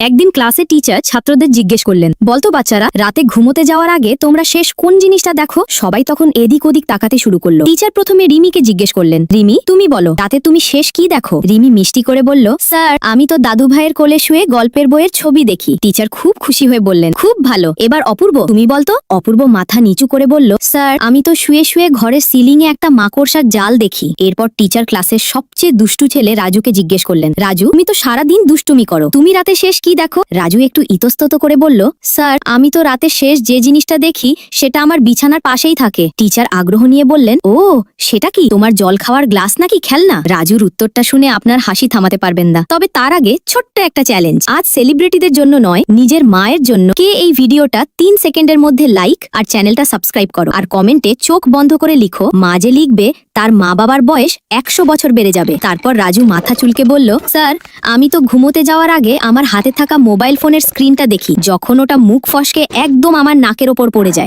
একদিন ক্লাসে টিচার ছাত্রদের জিজ্ঞেস করলেন, বলতো বাচ্চারা, রাতে ঘুমোতে যাওয়ার আগে তোমরা শেষ কোন জিনিসটা দেখো? সবাই তখন এদিক ওদিক তাকাতে শুরু করলো। টিচার প্রথমে রিমিকে জিজ্ঞেস করলেন, রিমি তুমি বলো, রাতে তুমি শেষ কি দেখো? রিমি মিষ্টি করে বলল, স্যার আমি তো দাদু ভাইয়ের কোলে শুয়ে গল্পের বইয়ের ছবি দেখি। টিচার খুব খুশি হয়ে বললেন, খুব ভালো, এবার অপূর্ব তুমি বলতো। অপূর্ব মাথা নিচু করে বলল, স্যার আমি তো শুয়ে শুয়ে ঘরের সিলিং এ একটা মাকড়সার জাল দেখি। এরপর টিচার ক্লাসের সবচেয়ে দুষ্টু ছেলে রাজুকে জিজ্ঞেস করলেন, রাজু তুমি তো সারাদিন দুষ্টুমি করো, তুমি রাতে শেষ কি দেখো? রাজু একটু ইতস্তত করে বলল, স্যার আমি তো রাতে শেষ যে জিনিসটা দেখি সেটা আমার বিছানার পাশেই থাকে। টিচার আগ্রহ নিয়ে বললেন, ও সেটা কি, তোমার জল খাওয়ার গ্লাস নাকি খেলনা? রাজুর উত্তরটা শুনে আপনার হাসি থামাতে পারবেন না। তবে তার আগে ছোট্ট একটা চ্যালেঞ্জ, আজ সেলিব্রিটিদের জন্য নয়, নিজের মায়ের জন্য। কে এই ভিডিওটা 3 সেকেন্ডের মধ্যে লাইক আর চ্যানেলটা সাবস্ক্রাইব করো, আর কমেন্টে চোখ বন্ধ করে লিখো, মা যে লিখবে তার মা বাবার বয়স 100 বছর বেড়ে যাবে। তারপর রাজু মাথা চুলকে বলল, স্যার আমি তো ঘুমোতে যাওয়ার আগে আমার হাতে থাকা মোবাইল ফোনের স্ক্রিনটা দেখি, যখন ওটা মুখ ফসকে একদম আমার নাকের ওপর পড়ে যায়।